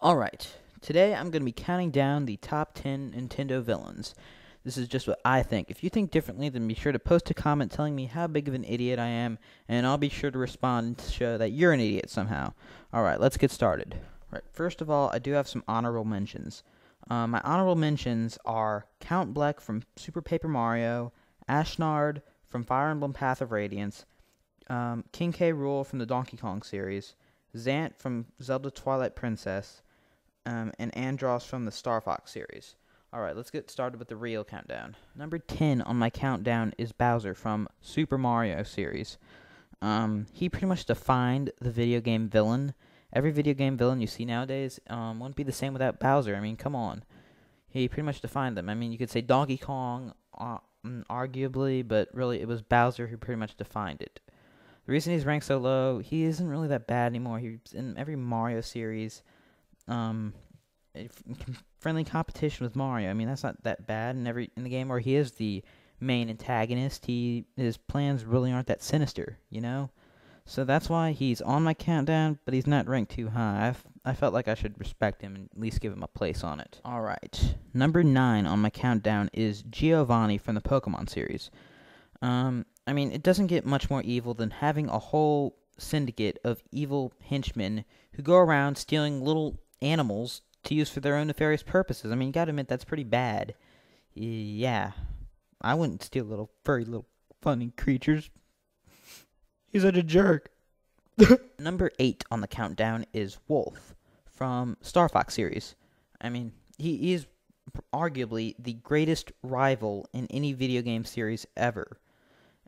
Alright, today I'm going to be counting down the top 10 Nintendo villains. This is just what I think. If you think differently, then be sure to post a comment telling me how big of an idiot I am, and I'll be sure to respond to show that you're an idiot somehow. Alright, let's get started. Right, first of all, I do have some honorable mentions. My honorable mentions are Count Bleck from Super Paper Mario, Ashnard from Fire Emblem Path of Radiance, King K. Rool from the Donkey Kong series, Zant from Zelda Twilight Princess, and Andros from the Star Fox series. Alright, let's get started with the real countdown. Number 10 on my countdown is Bowser from Super Mario series. He pretty much defined the video game villain. Every video game villain you see nowadays wouldn't be the same without Bowser. I mean, come on. He pretty much defined them. I mean, you could say Donkey Kong, arguably, but really it was Bowser who pretty much defined it. The reason he's ranked so low, he isn't really that bad anymore. He's in every Mario series. Friendly competition with Mario. I mean, that's not that bad in the game where he is the main antagonist. His plans really aren't that sinister, you know. So that's why he's on my countdown, but he's not ranked too high. I felt like I should respect him and at least give him a place on it. All right, number 9 on my countdown is Giovanni from the Pokemon series. I mean, it doesn't get much more evil than having a whole syndicate of evil henchmen who go around stealing little animals to use for their own nefarious purposes. I mean, you gotta admit, that's pretty bad. Yeah, I wouldn't steal furry little funny creatures. He's such a jerk. Number 8 on the countdown is Wolf from Star Fox series. I mean, he is arguably the greatest rival in any video game series ever.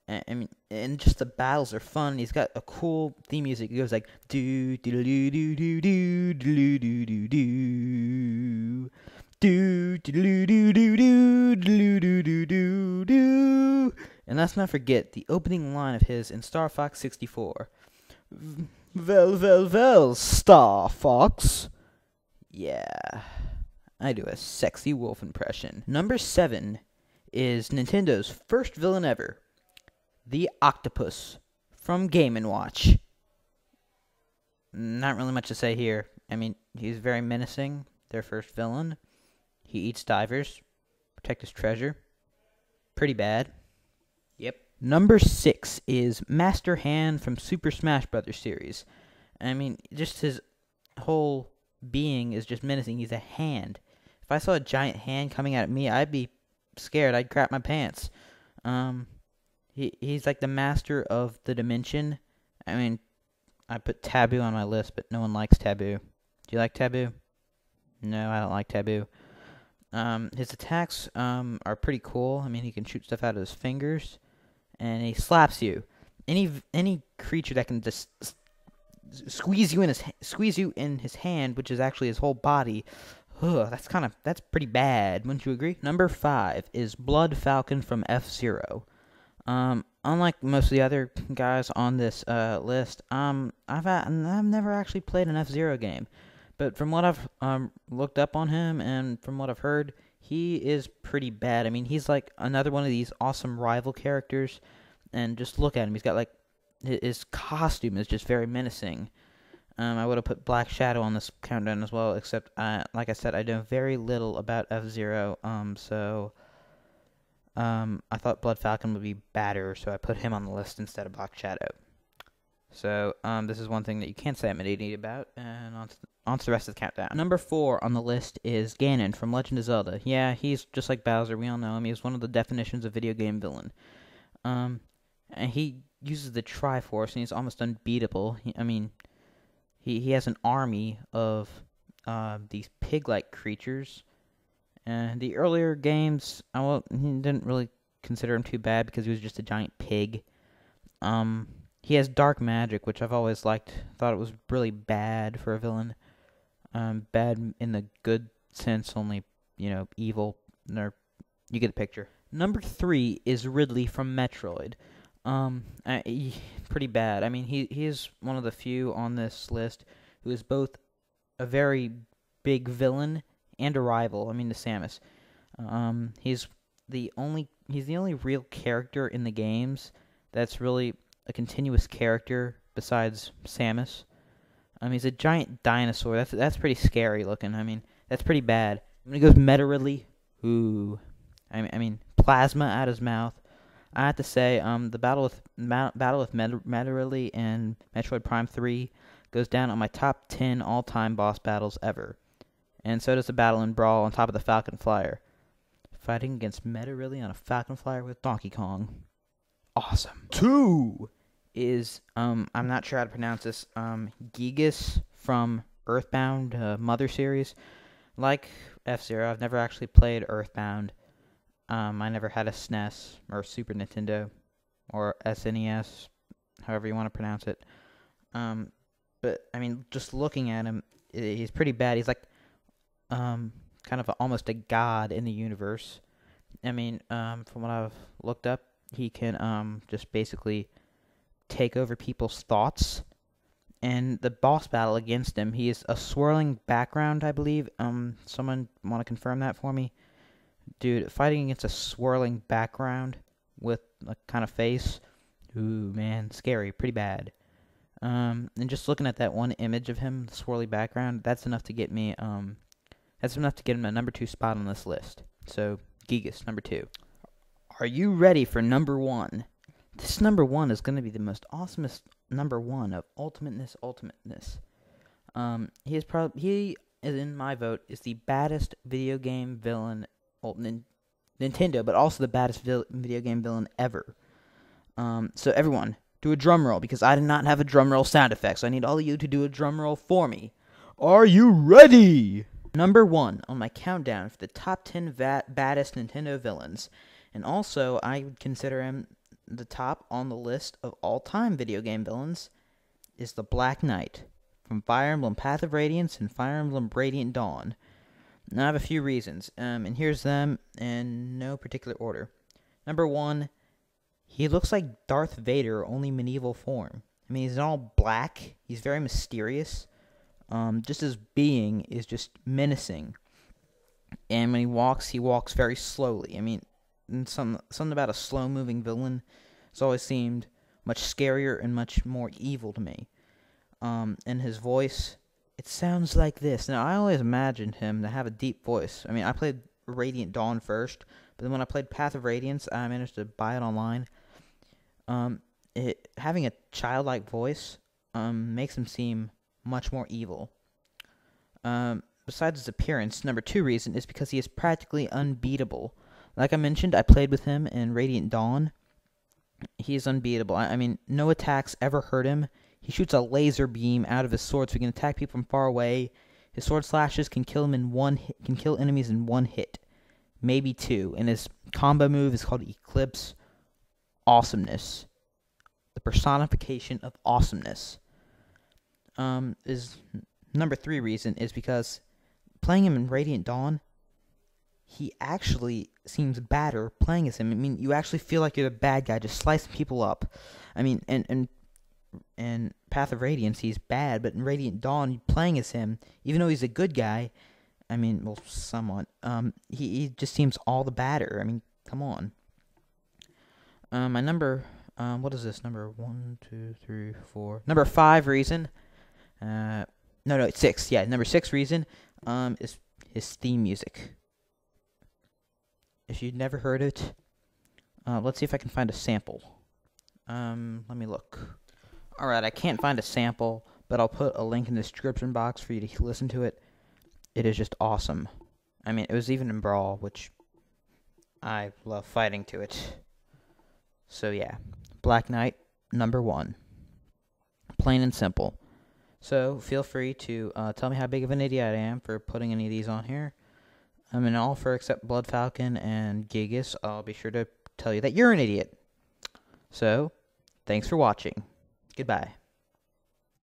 I mean, and just the battles are fun. He's got a cool theme music. It goes like do do do do do do do do do do do do do do do do do do do. And let's not forget the opening line of his in Star Fox 64. Well, Star Fox. Yeah, I do a sexy wolf impression. Number 7 is Nintendo's first villain ever. The Octopus from Game & Watch. Not really much to say here. I mean, he's very menacing. Their first villain. He eats divers. Protect his treasure. Pretty bad. Yep. Number 6 is Master Hand from Super Smash Bros. Series. I mean, just his whole being is just menacing. He's a hand. If I saw a giant hand coming at me, I'd be scared. I'd crap my pants. He's like the master of the dimension. I mean, I put Taboo on my list, but no one likes Taboo. Do you like Taboo? No, I don't like Taboo. His attacks are pretty cool. I mean, he can shoot stuff out of his fingers, and he slaps you. Any creature that can just squeeze you in his hand, which is actually his whole body. Ugh, that's pretty bad. Wouldn't you agree? Number 5 is Blood Falcon from F-Zero. Unlike most of the other guys on this list, I've never actually played an F-Zero game, but from what I've looked up on him and from what I've heard, he is pretty bad. I mean, he's like another one of these awesome rival characters, and just look at him. He's got like his costume is just very menacing. I would have put Black Shadow on this countdown as well, except like I said, I know very little about F-Zero. I thought Blood Falcon would be badder, so I put him on the list instead of Black Shadow. So, this is one thing that you can't say I'm an idiot about, and on to the rest of the countdown. Number 4 on the list is Ganon from Legend of Zelda. Yeah, he's just like Bowser, we all know him. He's one of the definitions of video game villain. And he uses the Triforce, and he's almost unbeatable. He has an army of these pig-like creatures. The earlier games, he didn't really consider him too bad because he was just a giant pig. He has dark magic, which I've always liked. Thought it was really bad for a villain. Bad in the good sense, only, evil. Or, you get the picture. Number 3 is Ridley from Metroid. Pretty bad. I mean, he is one of the few on this list who is both a very big villain and a rival. I mean, to Samus. He's the only real character in the games that's really a continuous character besides Samus. He's a giant dinosaur. That's pretty scary looking. I mean, that's pretty bad. When he goes Meteorly, ooh. I mean, plasma out his mouth. I have to say, the battle with Meteorly and Metroid Prime 3 goes down on my top 10 all-time boss battles ever. And so does the battle in Brawl on top of the Falcon Flyer. Fighting against Meteorly on a Falcon Flyer with Donkey Kong. Awesome. 2 is, I'm not sure how to pronounce this, Gigas from Earthbound Mother series. Like F-Zero, I've never actually played Earthbound. I never had a SNES or Super Nintendo or SNES, however you want to pronounce it. But, I mean, just looking at him, he's pretty bad. He's like, kind of almost a god in the universe. I mean, from what I've looked up, he can, just basically take over people's thoughts. And the boss battle against him, he is a swirling background, I believe. Someone want to confirm that for me? Dude, fighting against a swirling background with a kind of face, ooh, man, scary, pretty bad. And just looking at that one image of him, the swirly background, that's enough to get me, that's enough to get him a number 2 spot on this list. So, Gigas, number 2. Are you ready for number 1? This number 1 is going to be the most awesomest number 1 of ultimateness. He is, in my vote, is the baddest video game villain, well, Nintendo, but also the baddest video game villain ever. So everyone, do a drum roll, because I did not have a drum roll sound effect, so I need all of you to do a drum roll for me. Are you ready? Number 1 on my countdown for the top 10 baddest Nintendo villains, and also I would consider him the top on the list of all-time video game villains, is the Black Knight from Fire Emblem Path of Radiance and Fire Emblem Radiant Dawn. Now I have a few reasons, and here's them in no particular order. Number 1, he looks like Darth Vader, only medieval form. I mean, he's all black, he's very mysterious, just his being is just menacing. And when he walks very slowly. I mean, something about a slow-moving villain has always seemed much scarier and much more evil to me. And his voice, it sounds like this. Now, I always imagined him to have a deep voice. I mean, I played Radiant Dawn first, but then when I played Path of Radiance, I managed to buy it online. Having a childlike voice makes him seem much more evil. Besides his appearance, number 2 reason is because he is practically unbeatable. Like I mentioned, I played with him in Radiant Dawn. He is unbeatable. I mean, no attacks ever hurt him. He shoots a laser beam out of his sword, so he can attack people from far away. His sword slashes can kill enemies in 1 hit, maybe 2. And his combo move is called Eclipse. Awesomeness, the personification of awesomeness. Is number 3 reason is because playing him in Radiant Dawn, he actually seems badder playing as him. I mean, you actually feel like you're the bad guy, just slicing people up. I mean, and Path of Radiance, he's bad, but in Radiant Dawn, playing as him, even though he's a good guy, I mean, well, somewhat, he just seems all the badder. I mean, come on. My number, what is this? Number 1, 2, 3, 4. Number 5 reason, no, it's 6. Yeah, number 6 reason, is his theme music. If you've never heard it, let's see if I can find a sample. Let me look. Alright, I can't find a sample, but I'll put a link in the description box for you to listen to it. It is just awesome. I mean, it was even in Brawl, which I love fighting to it. So yeah, Black Knight, number 1. Plain and simple. So feel free to tell me how big of an idiot I am for putting any of these on here. I mean, all for except Blood Falcon and Gigas, I'll be sure to tell you that you're an idiot. So, thanks for watching. Goodbye.